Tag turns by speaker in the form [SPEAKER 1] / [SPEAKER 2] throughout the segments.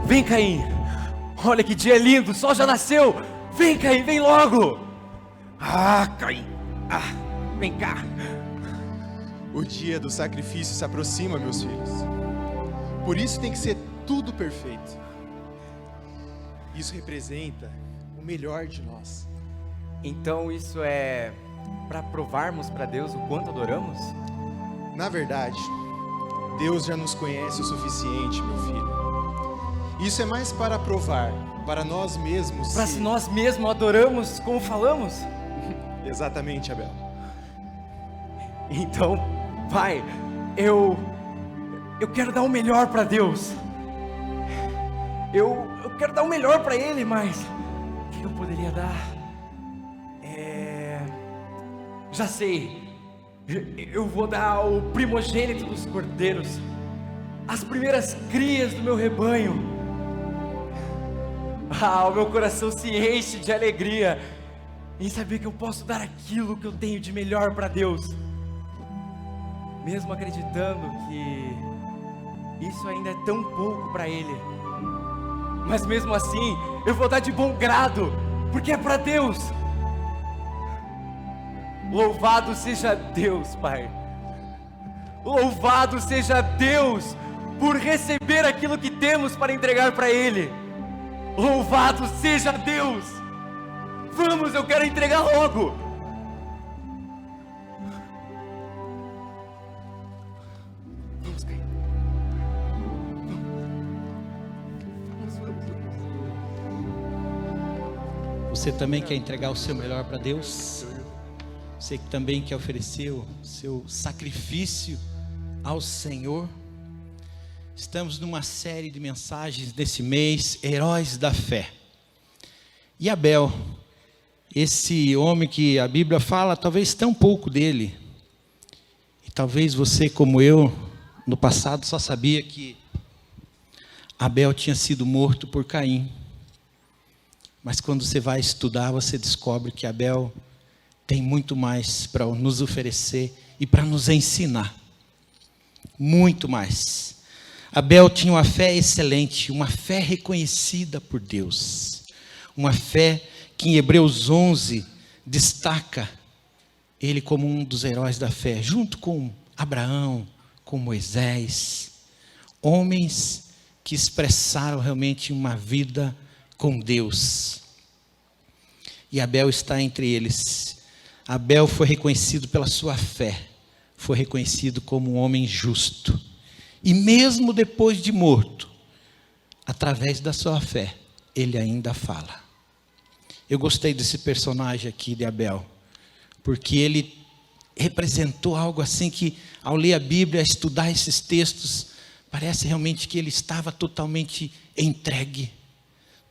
[SPEAKER 1] Vem, Caim. Olha que dia lindo, o sol já nasceu. Vem, Caim, vem logo. Ah, Caim. Vem cá.
[SPEAKER 2] O dia do sacrifício se aproxima, meus filhos. Por isso tem que ser tudo perfeito. Isso representa o melhor de nós.
[SPEAKER 1] Então isso é para provarmos para Deus o quanto adoramos?
[SPEAKER 2] Na verdade, Deus já nos conhece o suficiente, meu filho. Isso é mais para provar, para nós mesmos.
[SPEAKER 1] Para se nós mesmos adoramos como falamos?
[SPEAKER 2] Exatamente, Abel.
[SPEAKER 1] Então, Pai, eu quero dar o melhor para Deus. Eu quero dar o melhor para Ele, mas o que eu poderia dar? Já sei. Eu vou dar o primogênito dos cordeiros, as primeiras crias do meu rebanho. O meu coração se enche de alegria em saber que eu posso dar aquilo que eu tenho de melhor para Deus, mesmo acreditando que isso ainda é tão pouco para Ele. Mas mesmo assim, eu vou dar de bom grado, porque é para Deus. Louvado seja Deus, Pai. Louvado seja Deus por receber aquilo que temos para entregar para Ele. Louvado seja Deus. Vamos, eu quero entregar logo. Vamos, Caim.
[SPEAKER 3] Você também quer entregar o seu melhor para Deus? Você que também quer oferecer o seu sacrifício ao Senhor? Estamos numa série de mensagens desse mês, Heróis da Fé. E Abel, esse homem que a Bíblia fala talvez tão pouco dele, e talvez você como eu, no passado só sabia que Abel tinha sido morto por Caim. Mas quando você vai estudar, você descobre que Abel tem muito mais para nos oferecer e para nos ensinar. Muito mais. Abel tinha uma fé excelente, uma fé reconhecida por Deus. Uma fé que em Hebreus 11 destaca ele como um dos heróis da fé, junto com Abraão, com Moisés. Homens que expressaram realmente uma vida com Deus. E Abel está entre eles. Abel foi reconhecido pela sua fé, foi reconhecido como um homem justo. E mesmo depois de morto, através da sua fé, ele ainda fala. Eu gostei desse personagem aqui de Abel, porque ele representou algo assim que, ao ler a Bíblia, estudar esses textos, parece realmente que ele estava totalmente entregue,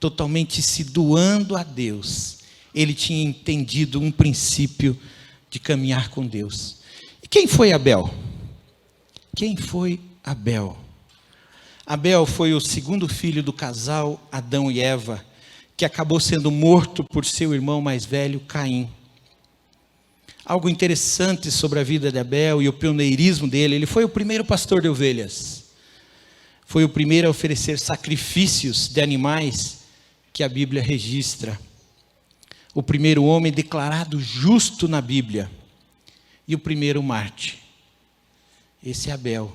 [SPEAKER 3] totalmente se doando a Deus. Ele tinha entendido um princípio de caminhar com Deus. E quem foi Abel? Quem foi Abel? Abel foi o segundo filho do casal Adão e Eva, que acabou sendo morto por seu irmão mais velho, Caim. Algo interessante sobre a vida de Abel e o pioneirismo dele: ele foi o primeiro pastor de ovelhas. Foi o primeiro a oferecer sacrifícios de animais que a Bíblia registra. O primeiro homem declarado justo na Bíblia. E o primeiro mártir. Esse é Abel.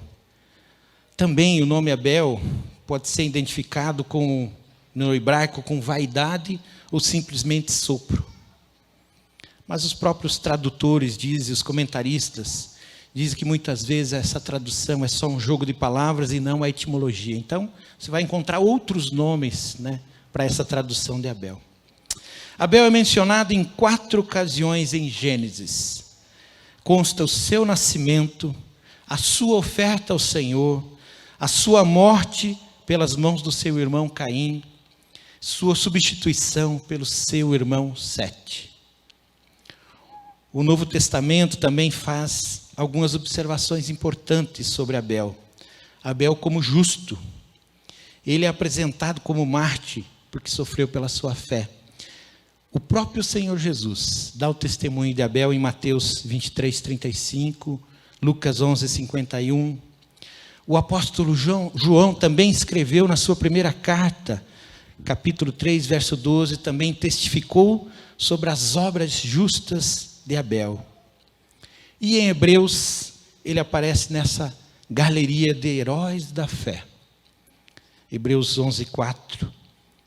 [SPEAKER 3] Também o nome Abel pode ser identificado com, no hebraico, com vaidade ou simplesmente sopro. Mas os próprios tradutores dizem, os comentaristas, dizem que muitas vezes essa tradução é só um jogo de palavras e não a etimologia. Então, você vai encontrar outros nomes, para essa tradução de Abel. Abel é mencionado em 4 ocasiões em Gênesis. Consta o seu nascimento, a sua oferta ao Senhor, a sua morte pelas mãos do seu irmão Caim, sua substituição pelo seu irmão Sete. O Novo Testamento também faz algumas observações importantes sobre Abel. Abel como justo. Ele é apresentado como mártir, porque sofreu pela sua fé. O próprio Senhor Jesus dá o testemunho de Abel em Mateus 23, 35, Lucas 11, 51. O apóstolo João também escreveu na sua primeira carta, capítulo 3, verso 12, também testificou sobre as obras justas de Abel. E em Hebreus, ele aparece nessa galeria de heróis da fé. Hebreus 11, 4.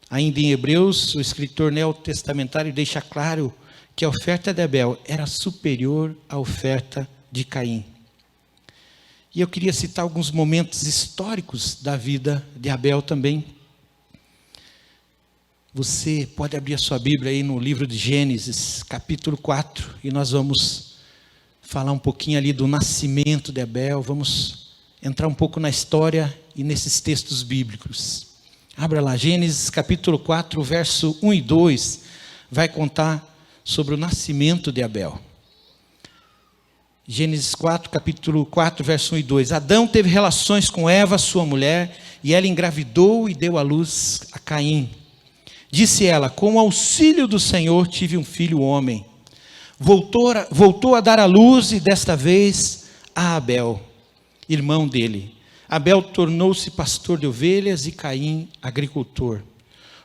[SPEAKER 3] Ainda em Hebreus, o escritor neotestamentário deixa claro que a oferta de Abel era superior à oferta de Caim. E eu queria citar alguns momentos históricos da vida de Abel também. Você pode abrir a sua Bíblia aí no livro de Gênesis, capítulo 4, e nós vamos falar um pouquinho ali do nascimento de Abel, vamos entrar um pouco na história e nesses textos bíblicos. Abra lá, Gênesis capítulo 4, verso 1 e 2, vai contar sobre o nascimento de Abel. Gênesis 4, capítulo 4, verso 1 e 2. Adão teve relações com Eva, sua mulher, e ela engravidou e deu à luz a Caim. Disse ela: com o auxílio do Senhor tive um filho homem. Voltou a dar à luz, e desta vez a Abel, irmão dele. Abel tornou-se pastor de ovelhas e Caim agricultor.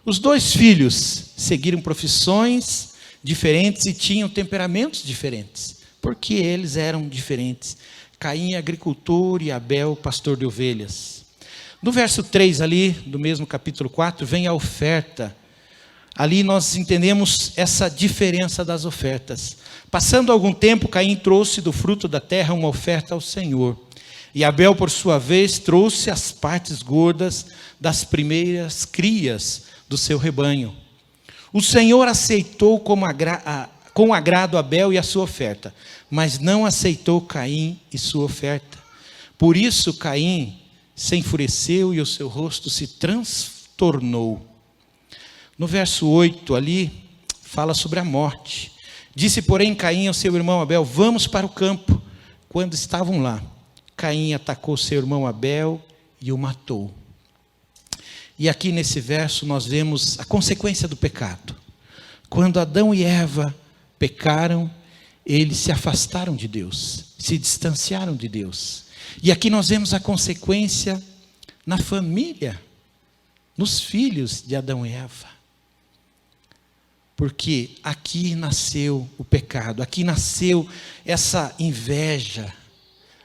[SPEAKER 3] Os dois filhos seguiram profissões diferentes e tinham temperamentos diferentes, porque eles eram diferentes. Caim agricultor e Abel pastor de ovelhas. No verso 3 ali, do mesmo capítulo 4, vem a oferta. Ali nós entendemos essa diferença das ofertas. Passando algum tempo, Caim trouxe do fruto da terra uma oferta ao Senhor. E Abel, por sua vez, trouxe as partes gordas das primeiras crias do seu rebanho. O Senhor aceitou com agrado Abel e a sua oferta, mas não aceitou Caim e sua oferta. Por isso Caim se enfureceu e o seu rosto se transtornou. No verso 8 ali, fala sobre a morte. Disse, porém, Caim ao seu irmão Abel: vamos para o campo. Quando estavam lá, Caim atacou seu irmão Abel e o matou. E aqui nesse verso nós vemos a consequência do pecado. Quando Adão e Eva pecaram, eles se afastaram de Deus, se distanciaram de Deus. E aqui nós vemos a consequência na família, nos filhos de Adão e Eva. Porque aqui nasceu o pecado, aqui nasceu essa inveja,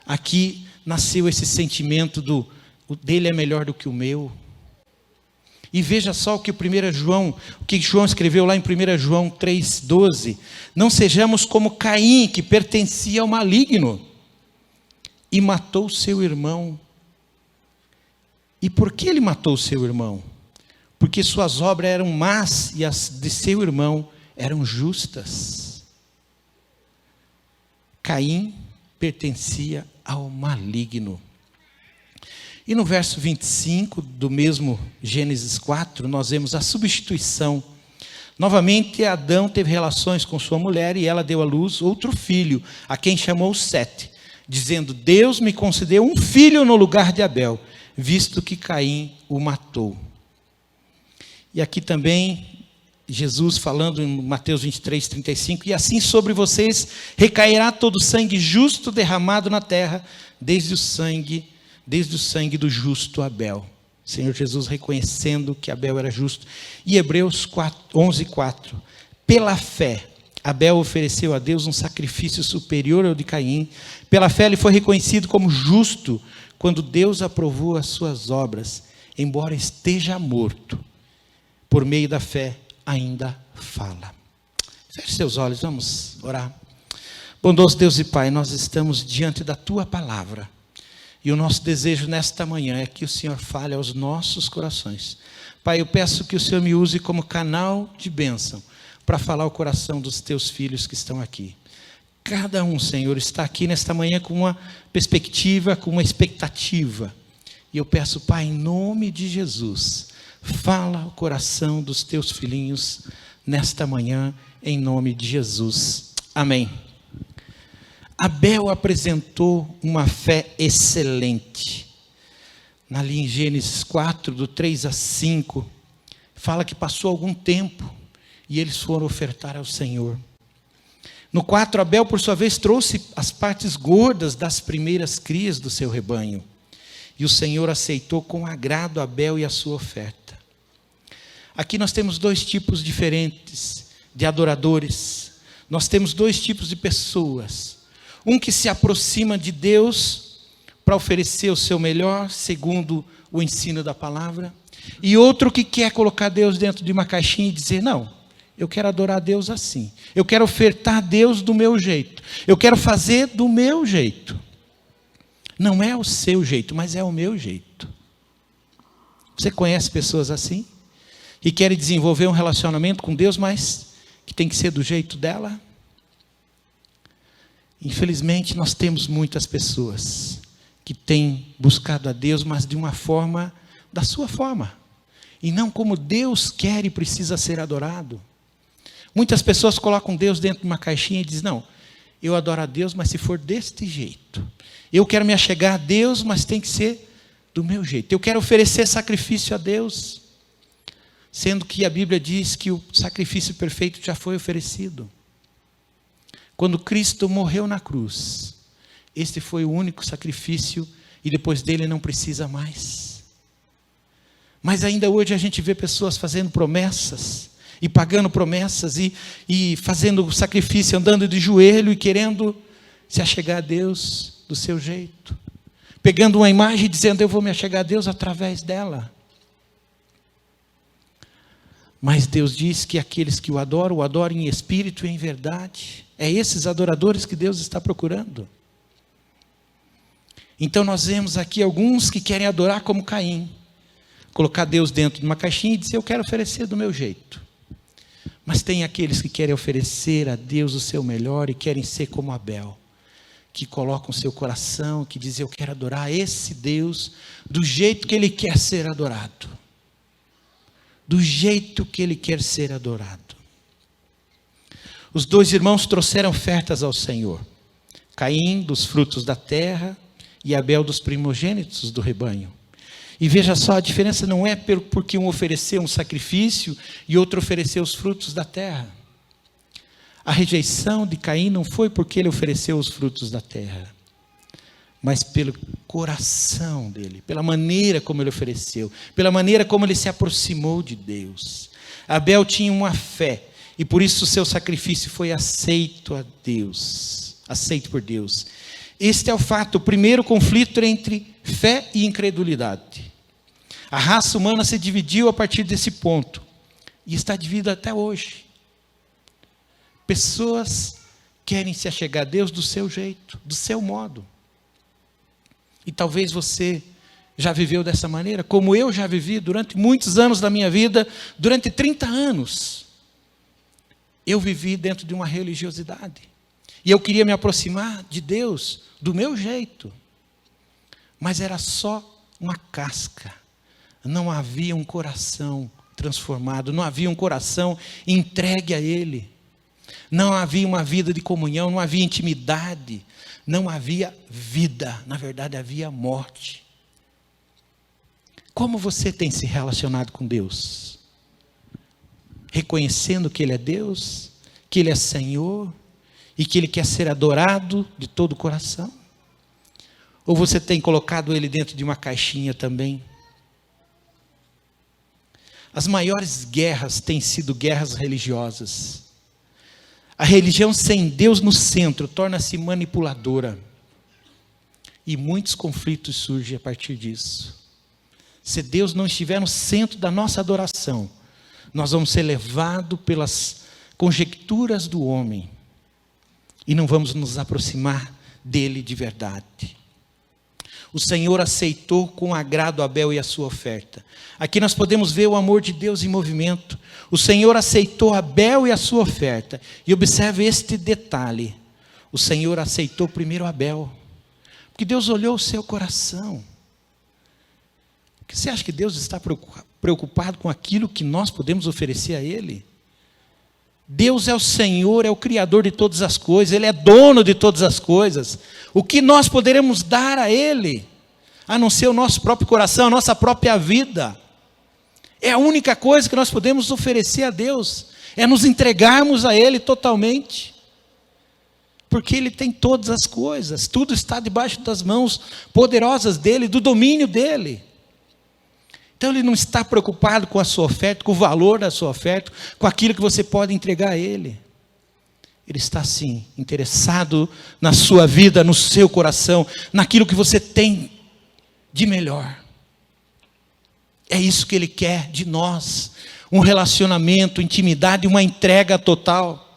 [SPEAKER 3] aqui nasceu esse sentimento o dele é melhor do que o meu. E veja só o que João escreveu lá em 1 João 3,12. Não sejamos como Caim, que pertencia ao maligno, e matou seu irmão. E por que ele matou seu irmão? Porque suas obras eram más e as de seu irmão eram justas. Caim pertencia ao maligno. E no verso 25 do mesmo Gênesis 4, nós vemos a substituição. Novamente Adão teve relações com sua mulher e ela deu à luz outro filho, a quem chamou Sete, dizendo: Deus me concedeu um filho no lugar de Abel, visto que Caim o matou. E aqui também Jesus falando em Mateus 23:35, e assim sobre vocês recairá todo o sangue justo derramado na terra, desde o sangue do justo Abel. Senhor Jesus reconhecendo que Abel era justo. E Hebreus 11:4, pela fé Abel ofereceu a Deus um sacrifício superior ao de Caim. Pela fé ele foi reconhecido como justo quando Deus aprovou as suas obras, embora esteja morto. Por meio da fé ainda fala. Feche seus olhos, vamos orar. Bondoso Deus e Pai, nós estamos diante da Tua palavra. E o nosso desejo nesta manhã é que o Senhor fale aos nossos corações. Pai, eu peço que o Senhor me use como canal de bênção para falar ao coração dos Teus filhos que estão aqui. Cada um, Senhor, está aqui nesta manhã com uma perspectiva, com uma expectativa. E eu peço, Pai, em nome de Jesus, fala ao coração dos Teus filhinhos nesta manhã, em nome de Jesus. Amém. Abel apresentou uma fé excelente. Ali em Gênesis 4, do 3 a 5, fala que passou algum tempo e eles foram ofertar ao Senhor. No 4, Abel, por sua vez, trouxe as partes gordas das primeiras crias do seu rebanho. E o Senhor aceitou com agrado Abel e a sua oferta. Aqui nós temos dois tipos diferentes de adoradores. Nós temos dois tipos de pessoas. Um que se aproxima de Deus para oferecer o seu melhor, segundo o ensino da palavra. E outro que quer colocar Deus dentro de uma caixinha e dizer, não, eu quero adorar a Deus assim. Eu quero ofertar a Deus do meu jeito. Eu quero fazer do meu jeito. Não é o seu jeito, mas é o meu jeito. Você conhece pessoas assim? Que querem desenvolver um relacionamento com Deus, mas que tem que ser do jeito dela? Infelizmente, nós temos muitas pessoas que têm buscado a Deus, mas de uma forma, da sua forma. E não como Deus quer e precisa ser adorado. Muitas pessoas colocam Deus dentro de uma caixinha e dizem, não, eu adoro a Deus, mas se for deste jeito. Eu quero me achegar a Deus, mas tem que ser do meu jeito. Eu quero oferecer sacrifício a Deus, sendo que a Bíblia diz que o sacrifício perfeito já foi oferecido. Quando Cristo morreu na cruz, este foi o único sacrifício e depois dele não precisa mais. Mas ainda hoje a gente vê pessoas fazendo promessas e pagando promessas e fazendo sacrifício, andando de joelho e querendo se achegar a Deus do seu jeito. Pegando uma imagem e dizendo, eu vou me achegar a Deus através dela. Mas Deus diz que aqueles que o adoram em espírito e em verdade. É esses adoradores que Deus está procurando. Então nós vemos aqui alguns que querem adorar como Caim. Colocar Deus dentro de uma caixinha e dizer, eu quero oferecer do meu jeito. Mas tem aqueles que querem oferecer a Deus o seu melhor e querem ser como Abel. Que colocam o seu coração, que dizem, eu quero adorar esse Deus do jeito que Ele quer ser adorado. Do jeito que Ele quer ser adorado. Os dois irmãos trouxeram ofertas ao Senhor. Caim dos frutos da terra e Abel dos primogênitos do rebanho. E veja só, a diferença não é porque um ofereceu um sacrifício e outro ofereceu os frutos da terra. A rejeição de Caim não foi porque ele ofereceu os frutos da terra, mas pelo coração dele, pela maneira como ele ofereceu, pela maneira como ele se aproximou de Deus. Abel tinha uma fé, e por isso o seu sacrifício foi aceito a Deus, aceito por Deus. Este é o fato, o primeiro conflito entre fé e incredulidade. A raça humana se dividiu a partir desse ponto, e está dividida até hoje. Pessoas querem se achegar a Deus do seu jeito, do seu modo. E talvez você já viveu dessa maneira, como eu já vivi durante muitos anos da minha vida, durante 30 anos. Eu vivi dentro de uma religiosidade. E eu queria me aproximar de Deus do meu jeito. Mas era só uma casca. Não havia um coração transformado, não havia um coração entregue a Ele. Não havia uma vida de comunhão, não havia intimidade, não havia vida, na verdade havia morte. Como você tem se relacionado com Deus? Reconhecendo que Ele é Deus, que Ele é Senhor e que Ele quer ser adorado de todo o coração? Ou você tem colocado Ele dentro de uma caixinha também? As maiores guerras têm sido guerras religiosas. A religião sem Deus no centro torna-se manipuladora. E muitos conflitos surgem a partir disso. Se Deus não estiver no centro da nossa adoração, nós vamos ser levados pelas conjecturas do homem. E não vamos nos aproximar dele de verdade. O Senhor aceitou com agrado Abel e a sua oferta. Aqui nós podemos ver o amor de Deus em movimento. O Senhor aceitou Abel e a sua oferta. E observe este detalhe. O Senhor aceitou primeiro Abel. Porque Deus olhou o seu coração. Você acha que Deus está preocupado com aquilo que nós podemos oferecer a Ele? Deus é o Senhor, é o Criador de todas as coisas, Ele é dono de todas as coisas. O que nós poderemos dar a Ele, a não ser o nosso próprio coração, a nossa própria vida? É a única coisa que nós podemos oferecer a Deus, é nos entregarmos a Ele totalmente. Porque Ele tem todas as coisas, tudo está debaixo das mãos poderosas dEle, do domínio dEle. Então Ele não está preocupado com a sua oferta, com o valor da sua oferta, com aquilo que você pode entregar a Ele. Ele está sim, interessado na sua vida, no seu coração, naquilo que você tem de melhor. É isso que Ele quer de nós, um relacionamento, intimidade, uma entrega total.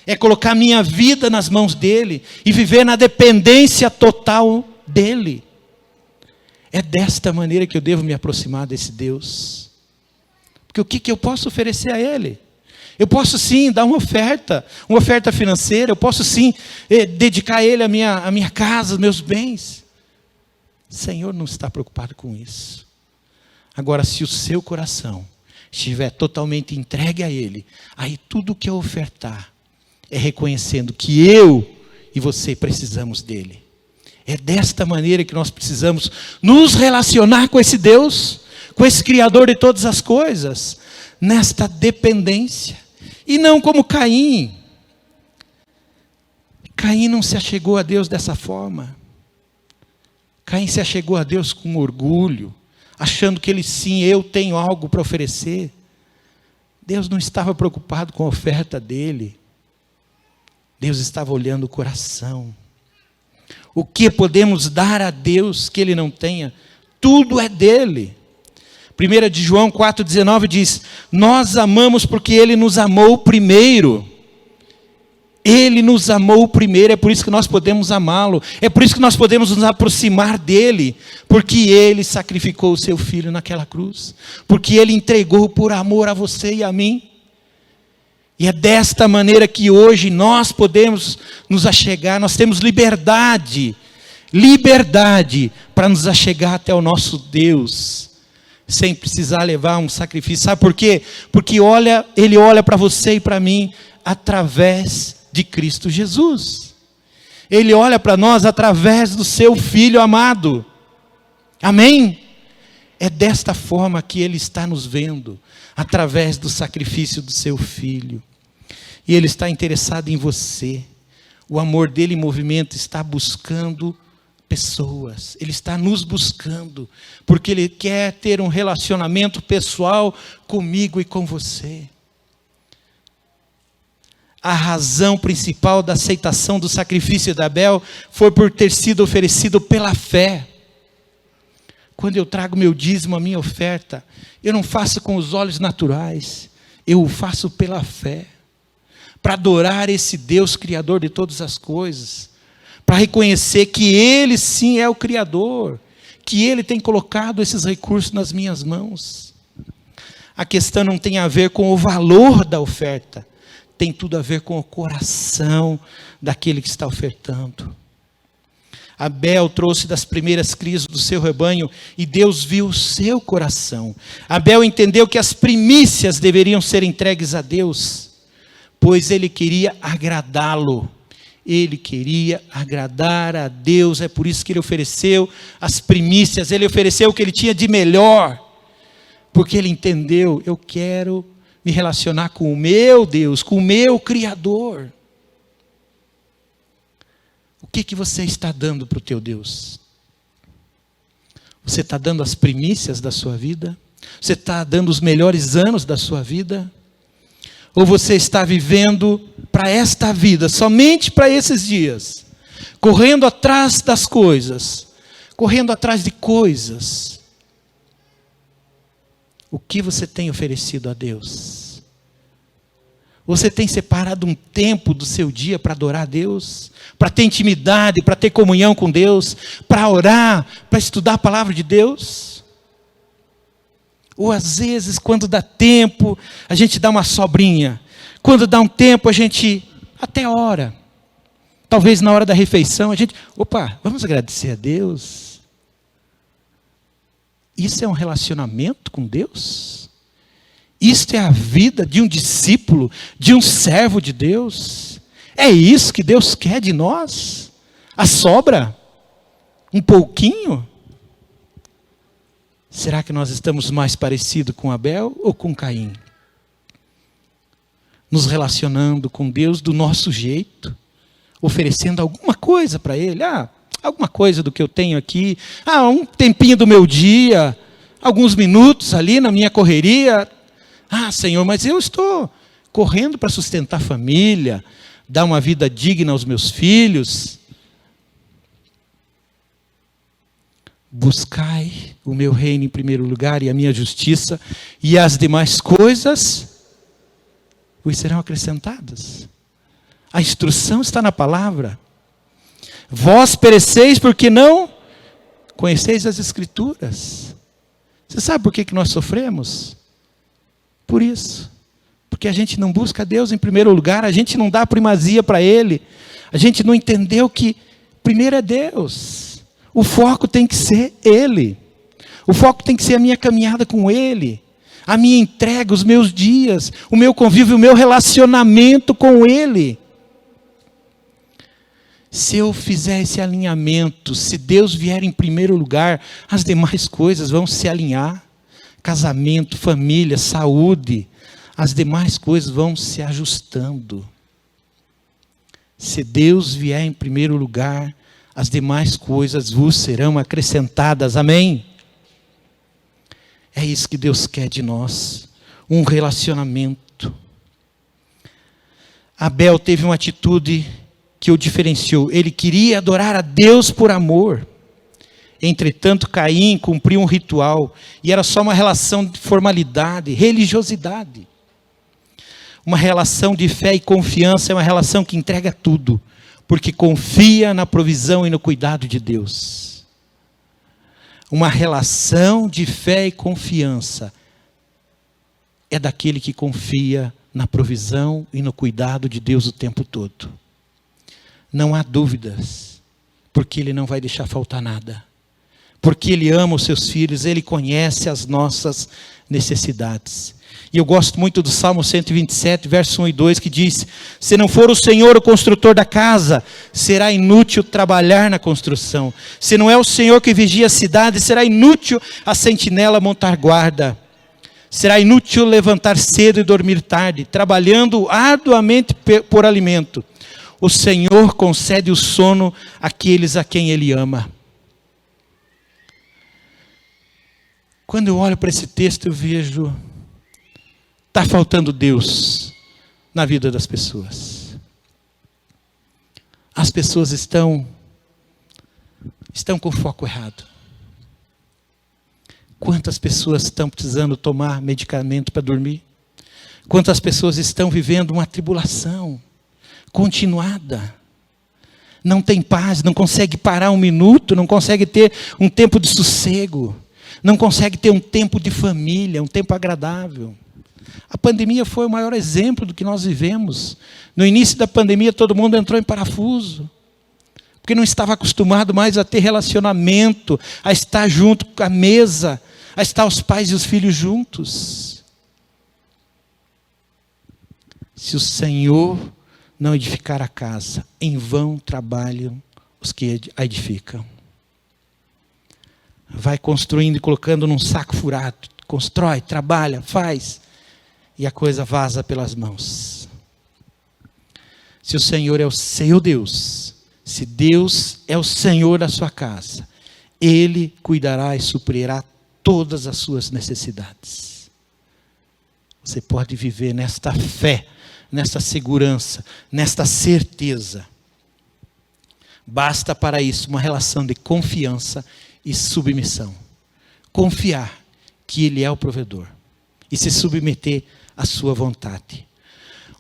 [SPEAKER 3] É colocar minha vida nas mãos dEle e viver na dependência total dEle. É desta maneira que eu devo me aproximar desse Deus. Porque o que eu posso oferecer a Ele? Eu posso sim dar uma oferta financeira, eu posso sim dedicar a Ele a minha casa, os meus bens. O Senhor não está preocupado com isso. Agora, se o seu coração estiver totalmente entregue a Ele, aí tudo que eu ofertar é reconhecendo que eu e você precisamos dEle. É desta maneira que nós precisamos nos relacionar com esse Deus, com esse Criador de todas as coisas, nesta dependência. E não como Caim. Caim não se achegou a Deus dessa forma. Caim se achegou a Deus com orgulho, achando que ele sim, eu tenho algo para oferecer. Deus não estava preocupado com a oferta dele. Deus estava olhando o coração. O que podemos dar a Deus que Ele não tenha? Tudo é dele. 1 de João 4,19 diz: nós amamos porque Ele nos amou primeiro. Ele nos amou primeiro, é por isso que nós podemos amá-lo. É por isso que nós podemos nos aproximar dEle. Porque Ele sacrificou o seu Filho naquela cruz. Porque Ele entregou por amor a você e a mim. E é desta maneira que hoje nós podemos nos achegar, nós temos liberdade para nos achegar até o nosso Deus, sem precisar levar um sacrifício. Sabe por quê? Porque Ele olha para você e para mim através de Cristo Jesus. Ele olha para nós através do seu Filho amado. Amém? É desta forma que Ele está nos vendo, através do sacrifício do seu Filho. E Ele está interessado em você. O amor dele em movimento está buscando pessoas. Ele está nos buscando, porque Ele quer ter um relacionamento pessoal comigo e com você. A razão principal da aceitação do sacrifício de Abel foi por ter sido oferecido pela fé. Quando eu trago meu dízimo, a minha oferta, eu não faço com os olhos naturais, eu o faço pela fé. Para adorar esse Deus Criador de todas as coisas, para reconhecer que Ele sim é o Criador, que Ele tem colocado esses recursos nas minhas mãos. A questão não tem a ver com o valor da oferta, tem tudo a ver com o coração daquele que está ofertando. Abel trouxe das primeiras crias do seu rebanho e Deus viu o seu coração. Abel entendeu que as primícias deveriam ser entregues a Deus, pois ele queria agradá-lo. Ele queria agradar a Deus, é por isso que ele ofereceu as primícias, ele ofereceu o que ele tinha de melhor, porque ele entendeu, eu quero me relacionar com o meu Deus, com o meu Criador. O que você está dando para o teu Deus? Você está dando as primícias da sua vida? Você está dando os melhores anos da sua vida? Ou você está vivendo para esta vida, somente para esses dias, correndo atrás das coisas, correndo atrás de coisas? O que você tem oferecido a Deus? Você tem separado um tempo do seu dia para adorar a Deus? Para ter intimidade, para ter comunhão com Deus? Para orar, para estudar a palavra de Deus? Ou às vezes, quando dá tempo, a gente dá uma sobrinha. Quando dá um tempo, a gente até ora. Talvez na hora da refeição, a gente, vamos agradecer a Deus. Isso é um relacionamento com Deus? Isto é a vida de um discípulo, de um servo de Deus? É isso que Deus quer de nós? A sobra? Um pouquinho? Será que nós estamos mais parecidos com Abel ou com Caim? Nos relacionando com Deus do nosso jeito? oferecendo alguma coisa para Ele. Alguma coisa do que eu tenho aqui. Um tempinho do meu dia, alguns minutos ali na minha correria. Senhor, mas eu estou correndo para sustentar a família, dar uma vida digna aos meus filhos. Buscai o meu reino em primeiro lugar e a minha justiça, e as demais coisas vos serão acrescentadas. A instrução está na palavra. Vós pereceis porque não conheceis as Escrituras. Você sabe por que nós sofremos? Por isso. Porque a gente não busca Deus em primeiro lugar, a gente não dá primazia para Ele, a gente não entendeu que primeiro é Deus. O foco tem que ser Ele. O foco tem que ser a minha caminhada com Ele, a minha entrega, os meus dias, o meu convívio, o meu relacionamento com Ele. Se eu fizer esse alinhamento, se Deus vier em primeiro lugar, as demais coisas vão se alinhar. Casamento, família, saúde, as demais coisas vão se ajustando. Se Deus vier em primeiro lugar, as demais coisas vos serão acrescentadas. Amém? É isso que Deus quer de nós. Um relacionamento. Abel teve uma atitude que o diferenciou. Ele queria adorar a Deus por amor. Entretanto, Caim cumpriu um ritual. E era só uma relação de formalidade, religiosidade. Uma relação de fé e confiança é uma relação que entrega tudo. Porque confia na provisão e no cuidado de Deus. Uma relação de fé e confiança é daquele que confia na provisão e no cuidado de Deus o tempo todo. Não há dúvidas, porque Ele não vai deixar faltar nada. Porque Ele ama os seus filhos, Ele conhece as nossas necessidades. E eu gosto muito do Salmo 127, verso 1 e 2, que diz: se não for o Senhor o construtor da casa, será inútil trabalhar na construção. Se não é o Senhor que vigia a cidade, será inútil a sentinela montar guarda. Será inútil levantar cedo e dormir tarde, trabalhando arduamente por alimento. O Senhor concede o sono àqueles a quem Ele ama. Quando eu olho para esse texto, eu vejo... está faltando Deus na vida das pessoas. As pessoas estão com o foco errado. Quantas pessoas estão precisando tomar medicamento para dormir? Quantas pessoas estão vivendo uma tribulação continuada? Não tem paz, não consegue parar um minuto, não consegue ter um tempo de sossego, não consegue ter um tempo de família, um tempo agradável. A pandemia foi o maior exemplo do que nós vivemos. No início da pandemia, todo mundo entrou em parafuso, porque não estava acostumado mais a ter relacionamento, a estar junto com a mesa, a estar os pais e os filhos juntos. Se o Senhor não edificar a casa, em vão trabalham os que a edificam. Vai construindo e colocando num saco furado. Constrói, trabalha, faz. E a coisa vaza pelas mãos. Se o Senhor é o seu Deus, se Deus é o Senhor da sua casa, Ele cuidará e suprirá todas as suas necessidades. Você pode viver nesta fé, nesta segurança, nesta certeza. Basta para isso uma relação de confiança e submissão. Confiar que Ele é o provedor e se submeter à sua vontade.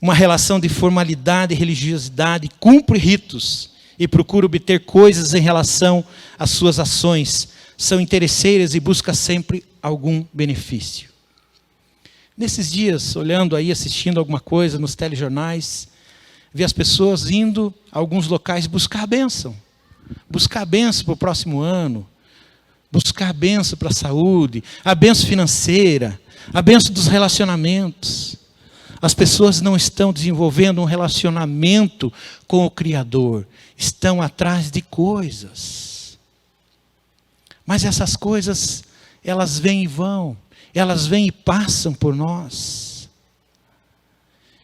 [SPEAKER 3] Uma relação de formalidade e religiosidade, cumpre ritos e procura obter coisas em relação às suas ações, são interesseiras e busca sempre algum benefício. Nesses dias, olhando aí, assistindo alguma coisa nos telejornais, vi as pessoas indo a alguns locais buscar a bênção para o próximo ano, buscar a bênção para a saúde, a bênção financeira, a bênção dos relacionamentos. As pessoas não estão desenvolvendo um relacionamento com o Criador, estão atrás de coisas. Mas essas coisas, elas vêm e vão, elas vêm e passam por nós.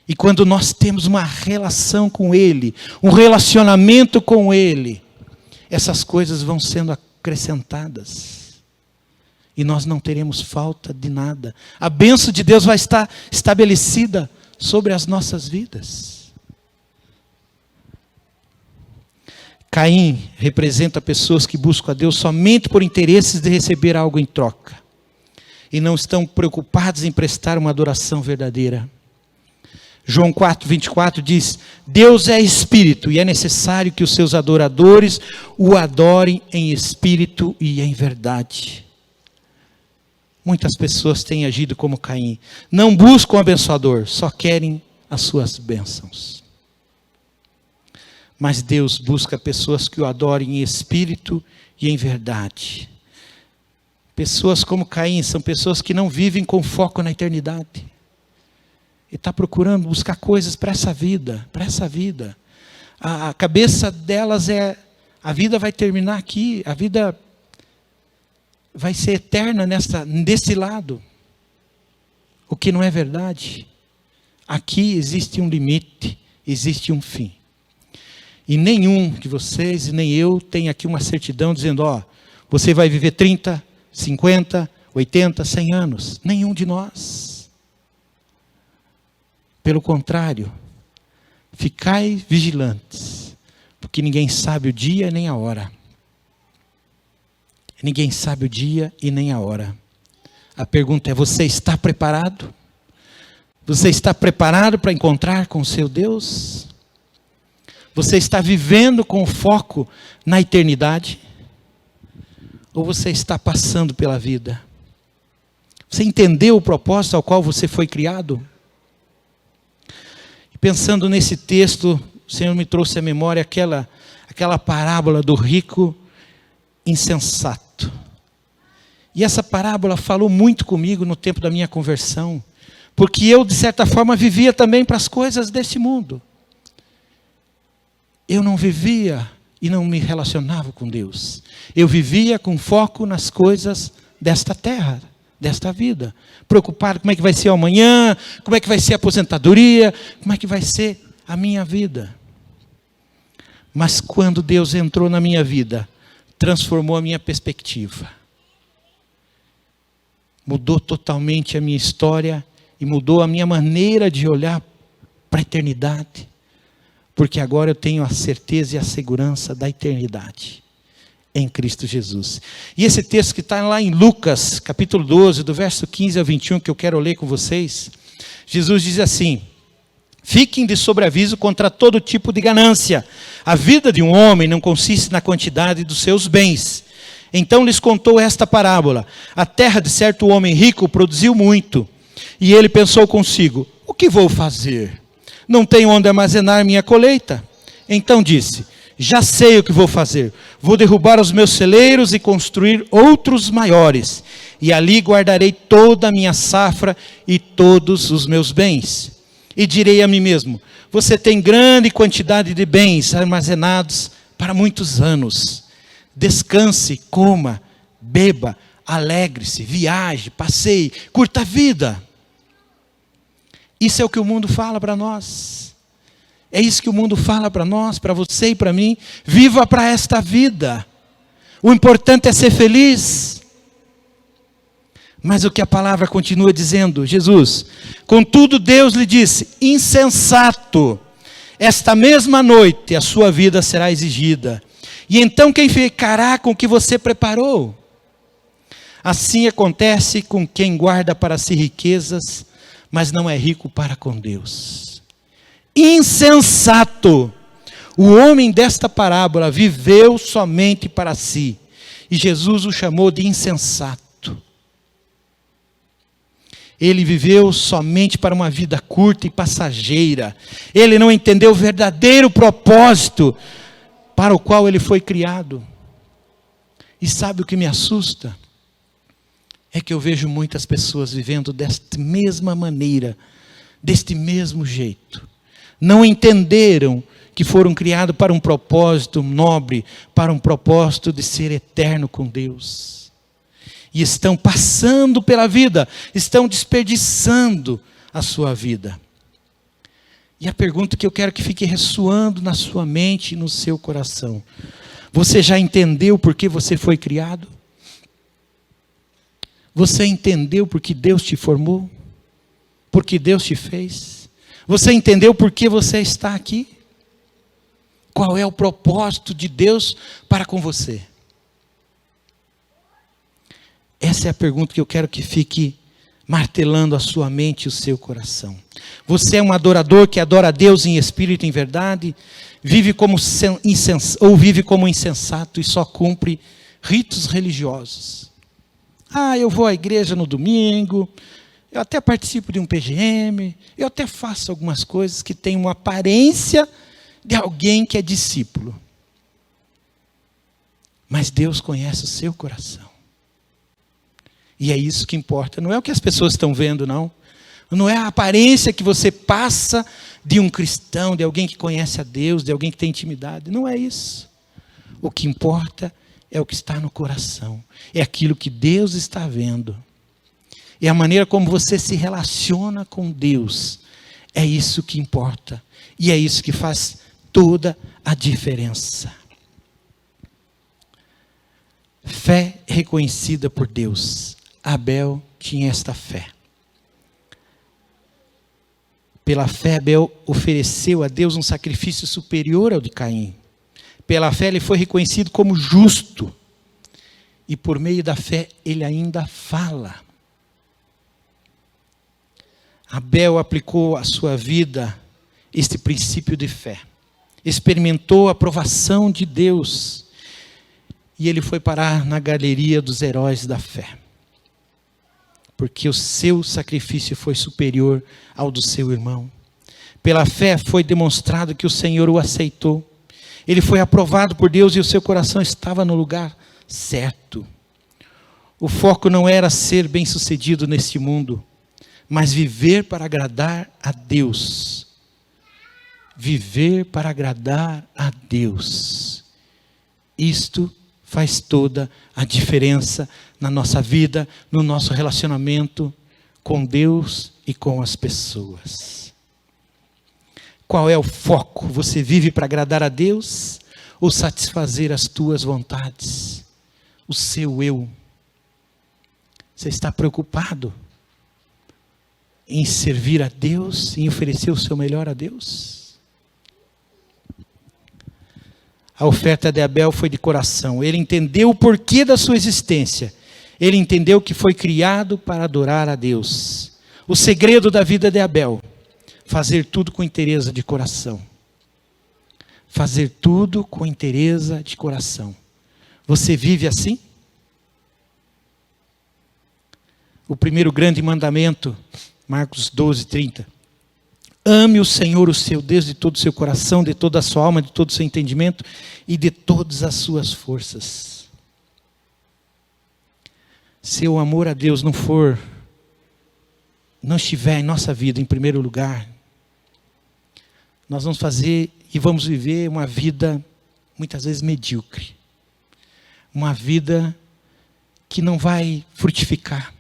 [SPEAKER 3] E quando nós temos uma relação com Ele, um relacionamento com Ele, essas coisas vão sendo acrescentadas. E nós não teremos falta de nada. A bênção de Deus vai estar estabelecida sobre as nossas vidas. Caim representa pessoas que buscam a Deus somente por interesses de receber algo em troca. E não estão preocupados em prestar uma adoração verdadeira. João 4:24 diz: Deus é espírito e é necessário que os seus adoradores o adorem em espírito e em verdade. Muitas pessoas têm agido como Caim. Não buscam o abençoador, só querem as suas bênçãos. Mas Deus busca pessoas que o adorem em espírito e em verdade. Pessoas como Caim são pessoas que não vivem com foco na eternidade. E está procurando buscar coisas para essa vida, para essa vida. A cabeça delas é, a vida vai terminar aqui, a vida vai ser eterna desse lado. O que não é verdade. Aqui existe um limite, existe um fim. E nenhum de vocês, nem eu, tem aqui uma certidão dizendo, você vai viver 30, 50, 80, 100 anos. Nenhum de nós. Pelo contrário, ficai vigilantes, porque ninguém sabe o dia nem a hora. Ninguém sabe o dia e nem a hora. A pergunta é, você está preparado? Você está preparado para encontrar com o seu Deus? Você está vivendo com foco na eternidade? Ou você está passando pela vida? Você entendeu o propósito ao qual você foi criado? Pensando nesse texto, o Senhor me trouxe à memória aquela parábola do rico insensato. E essa parábola falou muito comigo no tempo da minha conversão, porque eu, de certa forma, vivia também para as coisas deste mundo. Eu não vivia e não me relacionava com Deus. Eu vivia com foco nas coisas desta terra, desta vida. Preocupado como é que vai ser amanhã, como é que vai ser a aposentadoria, como é que vai ser a minha vida. Mas quando Deus entrou na minha vida, transformou a minha perspectiva. Mudou totalmente a minha história e mudou a minha maneira de olhar para a eternidade. Porque agora eu tenho a certeza e a segurança da eternidade em Cristo Jesus. E esse texto que está lá em Lucas, capítulo 12, do verso 15 ao 21, que eu quero ler com vocês, Jesus diz assim: fiquem de sobreaviso contra todo tipo de ganância. A vida de um homem não consiste na quantidade dos seus bens. Então lhes contou esta parábola: a terra de certo homem rico produziu muito, e ele pensou consigo: o que vou fazer? Não tenho onde armazenar minha colheita. Então disse: já sei o que vou fazer. Vou derrubar os meus celeiros e construir outros maiores. E ali guardarei toda a minha safra e todos os meus bens. E direi a mim mesmo: você tem grande quantidade de bens armazenados para muitos anos. Descanse, coma, beba, alegre-se, viaje, passeie, curta a vida. Isso é o que o mundo fala para nós. É isso que o mundo fala para nós, para você e para mim. Viva para esta vida. O importante é ser feliz. Mas o que a palavra continua dizendo, Jesus: contudo Deus lhe disse: insensato, esta mesma noite a sua vida será exigida. E então quem ficará com o que você preparou? Assim acontece com quem guarda para si riquezas, mas não é rico para com Deus. Insensato! O homem desta parábola viveu somente para si. E Jesus o chamou de insensato. Ele viveu somente para uma vida curta e passageira. Ele não entendeu o verdadeiro propósito para o qual ele foi criado. E sabe o que me assusta? É que eu vejo muitas pessoas vivendo desta mesma maneira, deste mesmo jeito. Não entenderam que foram criados para um propósito nobre, para um propósito de ser eterno com Deus. E estão passando pela vida, estão desperdiçando a sua vida. E a pergunta que eu quero que fique ressoando na sua mente e no seu coração: você já entendeu por que você foi criado? Você entendeu por que Deus te formou? Por que Deus te fez? Você entendeu por que você está aqui? Qual é o propósito de Deus para com você? Essa é a pergunta que eu quero que fique martelando a sua mente e o seu coração. Você é um adorador que adora a Deus em espírito e em verdade? Vive como insensato e só cumpre ritos religiosos? Eu vou à igreja no domingo, eu até participo de um PGM, eu até faço algumas coisas que têm uma aparência de alguém que é discípulo. Mas Deus conhece o seu coração. E é isso que importa. Não é o que as pessoas estão vendo, não. Não é a aparência que você passa de um cristão, de alguém que conhece a Deus, de alguém que tem intimidade. Não é isso. O que importa é o que está no coração. É aquilo que Deus está vendo. É a maneira como você se relaciona com Deus. É isso que importa. E é isso que faz toda a diferença. Fé reconhecida por Deus. Abel tinha esta fé. Pela fé, Abel ofereceu a Deus um sacrifício superior ao de Caim. Pela fé, ele foi reconhecido como justo. E por meio da fé, ele ainda fala. Abel aplicou à sua vida este princípio de fé. Experimentou a aprovação de Deus. E ele foi parar na galeria dos heróis da fé. Porque o seu sacrifício foi superior ao do seu irmão. Pela fé foi demonstrado que o Senhor o aceitou. Ele foi aprovado por Deus e o seu coração estava no lugar certo. O foco não era ser bem-sucedido neste mundo, mas viver para agradar a Deus. Viver para agradar a Deus. Isto faz toda a diferença na nossa vida, no nosso relacionamento com Deus e com as pessoas. Qual é o foco? Você vive para agradar a Deus ou satisfazer as tuas vontades? O seu eu? Você está preocupado em servir a Deus, em oferecer o seu melhor a Deus? A oferta de Abel foi de coração. Ele entendeu o porquê da sua existência. Ele entendeu que foi criado para adorar a Deus. O segredo da vida de Abel: fazer tudo com inteireza de coração. Fazer tudo com inteireza de coração. Você vive assim? O primeiro grande mandamento, Marcos 12:30. Ame o Senhor, o seu Deus, de todo o seu coração, de toda a sua alma, de todo o seu entendimento e de todas as suas forças. Se o amor a Deus não estiver em nossa vida em primeiro lugar, nós vamos fazer e vamos viver uma vida muitas vezes medíocre. Uma vida que não vai frutificar.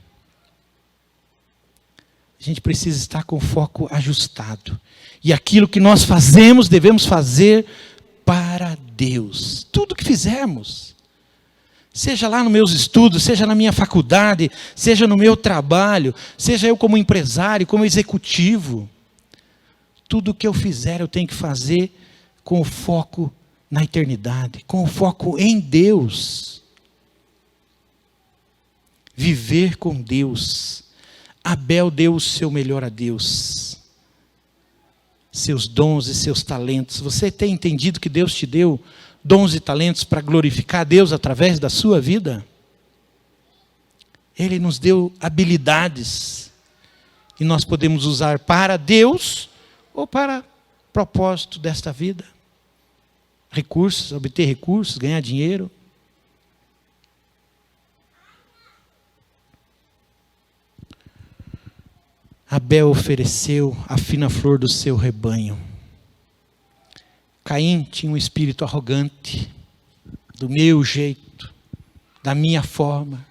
[SPEAKER 3] A gente precisa estar com o foco ajustado. E aquilo que nós fazemos, devemos fazer para Deus. Tudo que fizermos. Seja lá nos meus estudos, seja na minha faculdade, seja no meu trabalho, seja eu como empresário, como executivo. Tudo que eu fizer, eu tenho que fazer com o foco na eternidade, com o foco em Deus. Viver com Deus. Abel deu o seu melhor a Deus. Seus dons e seus talentos. Você tem entendido que Deus te deu dons e talentos para glorificar a Deus através da sua vida? Ele nos deu habilidades. E nós podemos usar para Deus ou para propósito desta vida. Recursos, obter recursos, ganhar dinheiro. Abel ofereceu a fina flor do seu rebanho. Caim tinha um espírito arrogante, do meu jeito, da minha forma.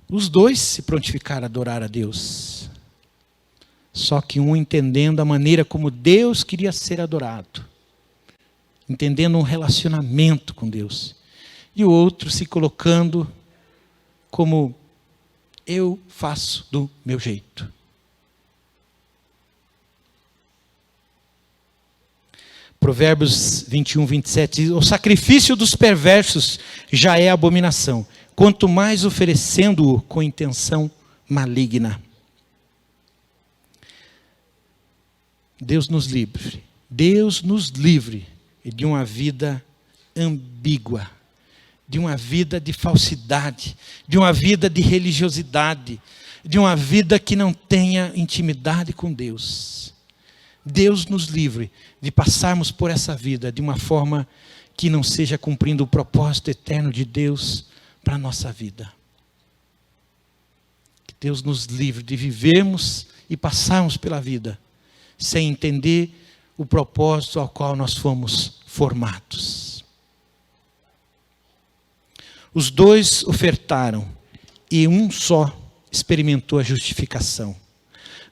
[SPEAKER 3] Os dois se prontificaram a adorar a Deus. Só que um entendendo a maneira como Deus queria ser adorado, entendendo um relacionamento com Deus, e o outro se colocando como eu faço do meu jeito. Provérbios 21, 27 diz: o sacrifício dos perversos já é abominação, quanto mais oferecendo-o com intenção maligna. Deus nos livre de uma vida ambígua, de uma vida de falsidade, de uma vida de religiosidade, de uma vida que não tenha intimidade com Deus. Deus nos livre de passarmos por essa vida de uma forma que não seja cumprindo o propósito eterno de Deus para a nossa vida. Que Deus nos livre de vivermos e passarmos pela vida sem entender o propósito ao qual nós fomos formados. Os dois ofertaram e um só experimentou a justificação.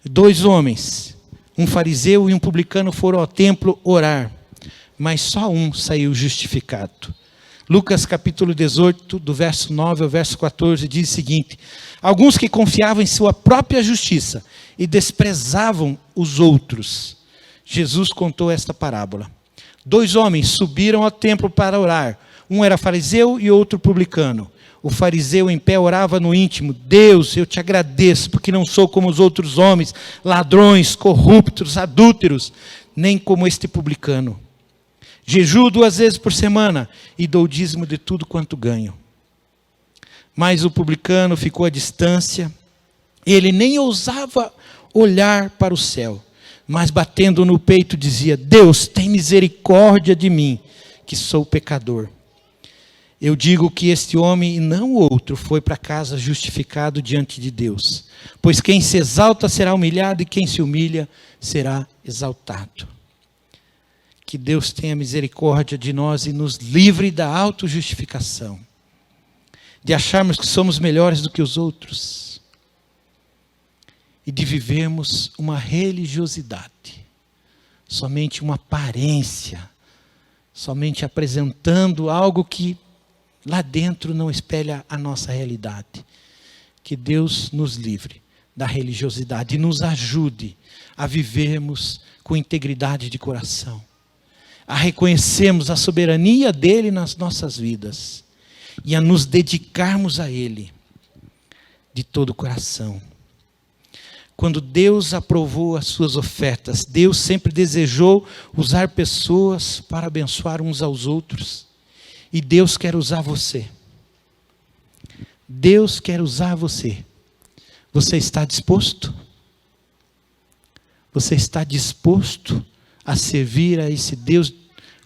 [SPEAKER 3] 2 homens, um fariseu e um publicano, foram ao templo orar, mas só um saiu justificado. Lucas capítulo 18, do verso 9 ao verso 14, diz o seguinte: alguns que confiavam em sua própria justiça e desprezavam os outros. Jesus contou esta parábola. 2 homens subiram ao templo para orar. Um era fariseu e outro publicano. O fariseu em pé orava no íntimo: Deus, eu te agradeço, porque não sou como os outros homens, ladrões, corruptos, adúlteros, nem como este publicano. Jejuo 2 vezes por semana e dou dízimo de tudo quanto ganho. Mas o publicano ficou à distância. Ele nem ousava olhar para o céu, mas batendo no peito dizia: Deus, tem misericórdia de mim, que sou pecador. Eu digo que este homem e não o outro foi para casa justificado diante de Deus. Pois quem se exalta será humilhado e quem se humilha será exaltado. Que Deus tenha misericórdia de nós e nos livre da autojustificação, de acharmos que somos melhores do que os outros e de vivermos uma religiosidade, somente uma aparência, somente apresentando algo que lá dentro não espelha a nossa realidade. Que Deus nos livre da religiosidade e nos ajude a vivermos com integridade de coração, a reconhecermos a soberania dEle nas nossas vidas e a nos dedicarmos a Ele de todo o coração. Quando Deus aprovou as suas ofertas, Deus sempre desejou usar pessoas para abençoar uns aos outros. E Deus quer usar você. Deus quer usar você. Você está disposto? Você está disposto a servir a esse Deus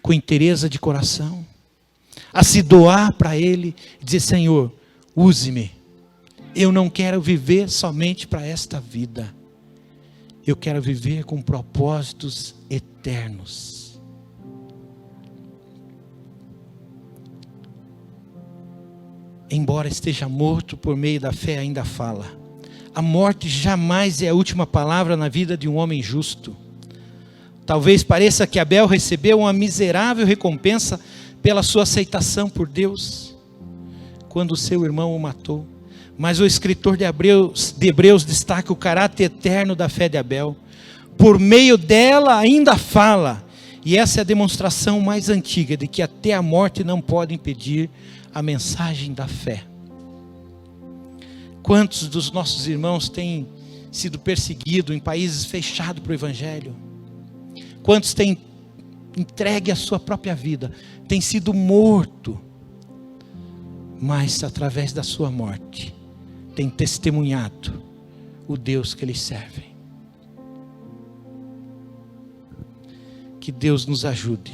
[SPEAKER 3] com inteireza de coração? A se doar para Ele e dizer: Senhor, use-me. Eu não quero viver somente para esta vida. Eu quero viver com propósitos eternos. Embora esteja morto, por meio da fé ainda fala. A morte jamais é a última palavra na vida de um homem justo. Talvez pareça que Abel recebeu uma miserável recompensa pela sua aceitação por Deus, quando seu irmão o matou. Mas o escritor de Hebreus destaca o caráter eterno da fé de Abel. Por meio dela ainda fala. E essa é a demonstração mais antiga de que até a morte não pode impedir a mensagem da fé. Quantos dos nossos irmãos têm sido perseguidos em países fechados para o Evangelho? Quantos têm entregue a sua própria vida, têm sido morto, mas através da sua morte, têm testemunhado o Deus que eles servem? Que Deus nos ajude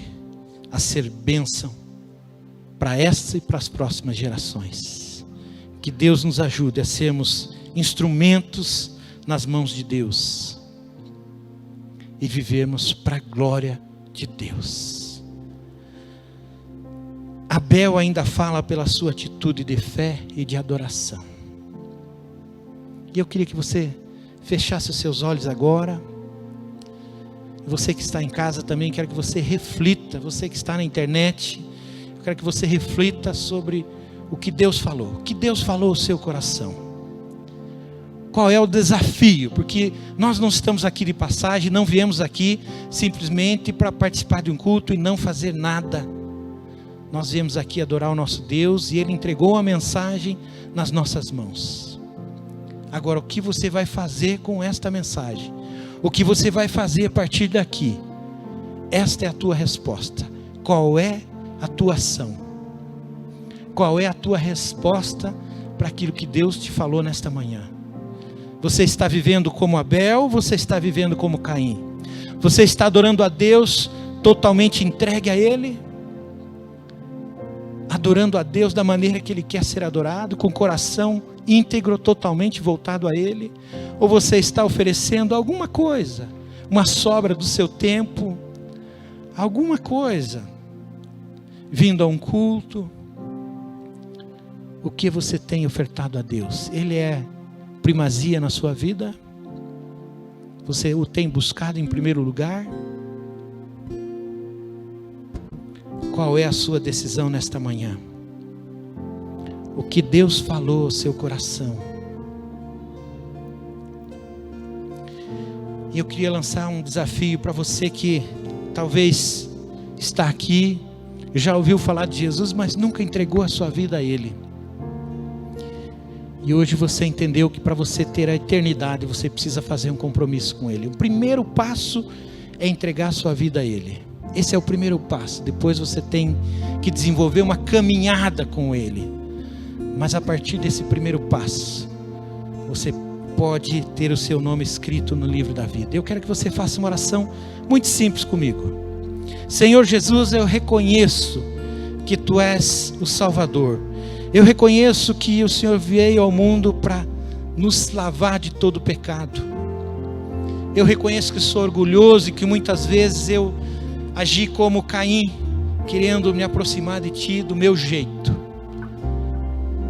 [SPEAKER 3] a ser bênção para esta e para as próximas gerações. Que Deus nos ajude a sermos instrumentos nas mãos de Deus e vivermos para a glória de Deus. Abel ainda fala pela sua atitude de fé e de adoração. E eu queria que você fechasse os seus olhos agora. Você que está em casa também, quero que você reflita. Você que está na internet, eu quero que você reflita sobre o que Deus falou. O que Deus falou ao seu coração. Qual é o desafio? Porque nós não estamos aqui de passagem, não viemos aqui simplesmente para participar de um culto e não fazer nada. Nós viemos aqui adorar o nosso Deus e Ele entregou a mensagem nas nossas mãos. Agora, o que você vai fazer com esta mensagem? O que você vai fazer a partir daqui? Esta é a tua resposta. Qual é a tua ação? Qual é a tua resposta para aquilo que Deus te falou nesta manhã? Você está vivendo como Abel? Você está vivendo como Caim? Você está adorando a Deus totalmente entregue a Ele? Adorando a Deus da maneira que Ele quer ser adorado, com o coração íntegro, totalmente voltado a Ele? Ou você está oferecendo alguma coisa, uma sobra do seu tempo, alguma coisa, vindo a um culto? O que você tem ofertado a Deus? Ele é primazia na sua vida? Você o tem buscado em primeiro lugar? Qual é a sua decisão nesta manhã? O que Deus falou ao seu coração? E eu queria lançar um desafio para você que talvez está aqui, já ouviu falar de Jesus, mas nunca entregou a sua vida a Ele. E hoje você entendeu que para você ter a eternidade, você precisa fazer um compromisso com Ele. O primeiro passo é entregar a sua vida a Ele. Esse é o primeiro passo. Depois você tem que desenvolver uma caminhada com Ele. Mas a partir desse primeiro passo, você pode ter o seu nome escrito no livro da vida. Eu quero que você faça uma oração muito simples comigo. Senhor Jesus, eu reconheço que Tu és o Salvador. Eu reconheço que o Senhor veio ao mundo para nos lavar de todo pecado. Eu reconheço que sou orgulhoso e que muitas vezes eu agi como Caim, querendo me aproximar de Ti do meu jeito.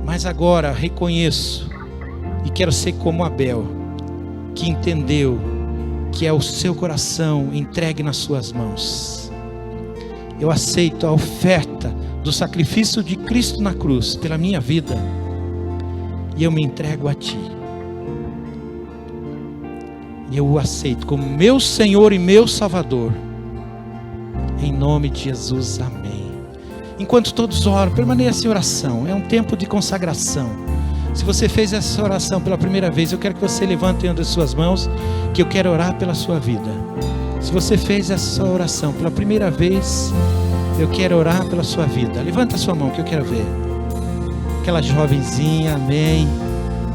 [SPEAKER 3] Mas agora reconheço e quero ser como Abel, que entendeu que é o seu coração entregue nas Suas mãos. Eu aceito a oferta do sacrifício de Cristo na cruz pela minha vida e eu me entrego a Ti. E eu o aceito como meu Senhor e meu Salvador. Em nome de Jesus, amém. Enquanto todos oram, permaneça em oração. É um tempo de consagração. Se você fez essa oração pela primeira vez, eu quero que você levante uma das suas mãos, que eu quero orar pela sua vida. Se você fez essa oração pela primeira vez, eu quero orar pela sua vida. Levanta a sua mão que eu quero ver. Aquela jovenzinha, amém.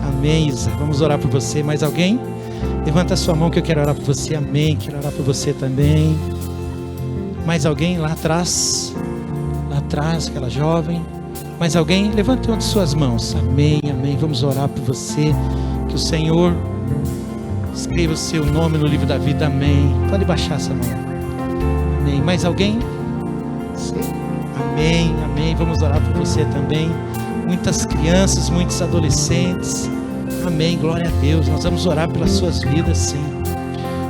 [SPEAKER 3] Amém, Isa. Vamos orar por você. Mais alguém? Levanta a sua mão que eu quero orar por você, amém. Quero orar por você também. Mais alguém lá atrás? Lá atrás, aquela jovem. Mais alguém? Levante uma de suas mãos, amém, amém. Vamos orar por você. Que o Senhor escreva o seu nome no livro da vida, amém. Pode baixar essa mão, amém. Mais alguém? Amém, amém. Vamos orar por você também. Muitas crianças, muitos adolescentes, amém, glória a Deus. Nós vamos orar pelas suas vidas, sim.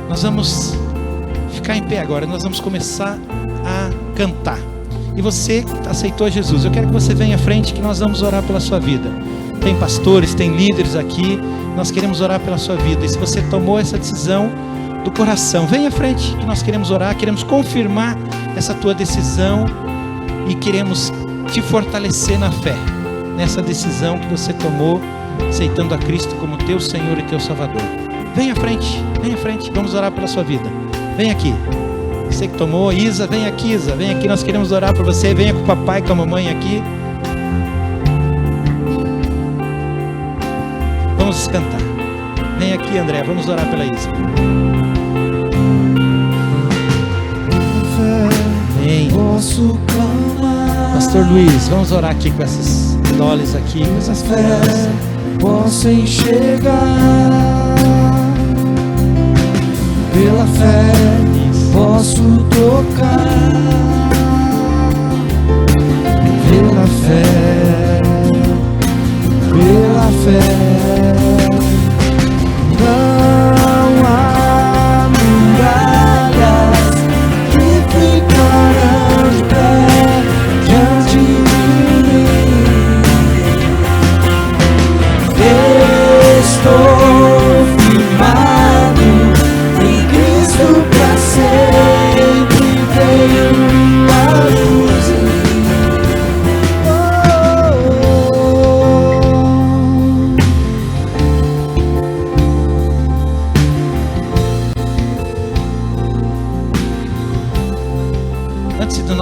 [SPEAKER 3] Nós vamos ficar em pé agora. Nós vamos começar a cantar. E você que aceitou Jesus, eu quero que você venha à frente, que nós vamos orar pela sua vida. Tem pastores, tem líderes aqui. Nós queremos orar pela sua vida. E se você tomou essa decisão do coração, venha à frente, que nós queremos orar. Queremos confirmar essa tua decisão e queremos te fortalecer na fé, nessa decisão que você tomou, aceitando a Cristo como teu Senhor e teu Salvador. Venha à frente, vamos orar pela sua vida. Vem aqui, você que tomou. Isa, vem aqui, Isa, vem aqui, nós queremos orar por você. Venha com o papai, com a mamãe aqui. Vamos cantar. Vem aqui, André, vamos orar pela Isa. Amém. Pastor Luiz, vamos orar aqui com essas dólares aqui, com essas flores.
[SPEAKER 4] Posso enxergar pela fé, posso tocar pela fé,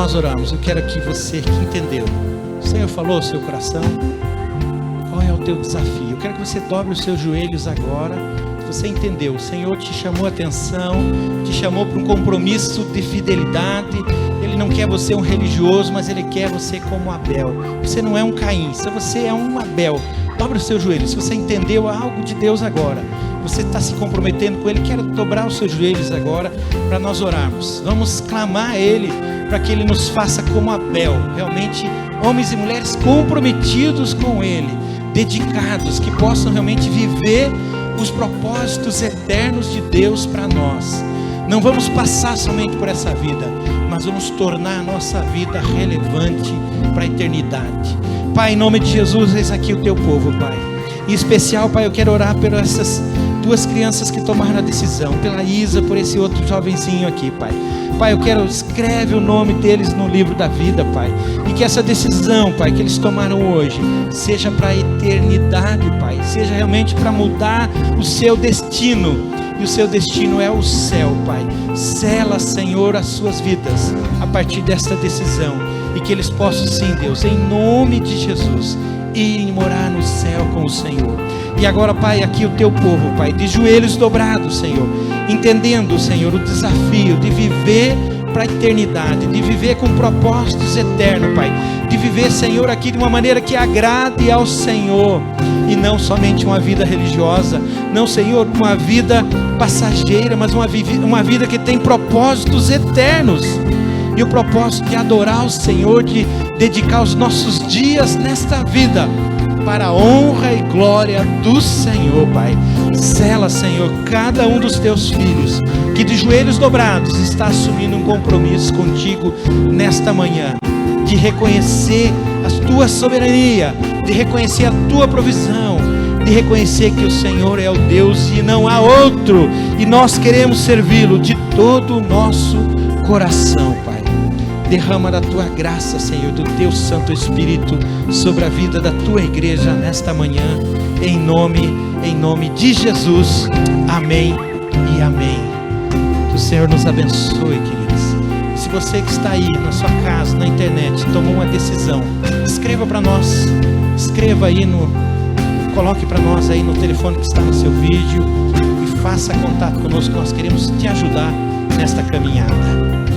[SPEAKER 3] nós oramos, eu quero que você que entendeu, o Senhor falou ao seu coração, qual é o teu desafio? Eu quero que você dobre os seus joelhos agora. Se você entendeu, o Senhor te chamou a atenção, te chamou para um compromisso de fidelidade. Ele não quer você um religioso, mas Ele quer você como Abel. Você não é um Caim, se você é um Abel, dobre os seus joelhos. Se você entendeu algo de Deus agora, você está se comprometendo com Ele, quero dobrar os seus joelhos agora para nós orarmos. Vamos clamar a Ele para que Ele nos faça como Abel, realmente homens e mulheres comprometidos com Ele, dedicados, que possam realmente viver os propósitos eternos de Deus para nós. Não vamos passar somente por essa vida, mas vamos tornar a nossa vida relevante para a eternidade. Pai, em nome de Jesus, eis aqui o teu povo, Pai. Em especial, Pai, eu quero orar por essas duas crianças que tomaram a decisão, pela Isa, por esse outro jovenzinho aqui, Pai. Pai, eu quero, escreve o nome deles no livro da vida, Pai. E que essa decisão, Pai, que eles tomaram hoje, seja para a eternidade, Pai. Seja realmente para mudar o seu destino. E o seu destino é o céu, Pai. Sela, Senhor, as suas vidas a partir desta decisão. E que eles possam, sim, Deus, em nome de Jesus, ir morar no céu com o Senhor. E agora, Pai, aqui o teu povo, Pai, de joelhos dobrados, Senhor, entendendo, Senhor, o desafio de viver para a eternidade, de viver com propósitos eternos, Pai, de viver, Senhor, aqui de uma maneira que agrade ao Senhor, e não somente uma vida religiosa, não, Senhor, uma vida passageira, mas uma vida que tem propósitos eternos. E o propósito de adorar o Senhor, de dedicar os nossos dias nesta vida para a honra e glória do Senhor, Pai. Sela, Senhor, cada um dos teus filhos que de joelhos dobrados está assumindo um compromisso contigo nesta manhã, de reconhecer a tua soberania, de reconhecer a tua provisão, de reconhecer que o Senhor é o Deus e não há outro, e nós queremos servi-lo de todo o nosso coração, Pai. Derrama da tua graça, Senhor, do teu Santo Espírito sobre a vida da tua igreja nesta manhã, em nome de Jesus. Amém e amém. Que o Senhor nos abençoe, queridos. Se você que está aí na sua casa, na internet, tomou uma decisão, escreva para nós, coloque para nós aí no telefone que está no seu vídeo e faça contato conosco, nós queremos te ajudar nesta caminhada.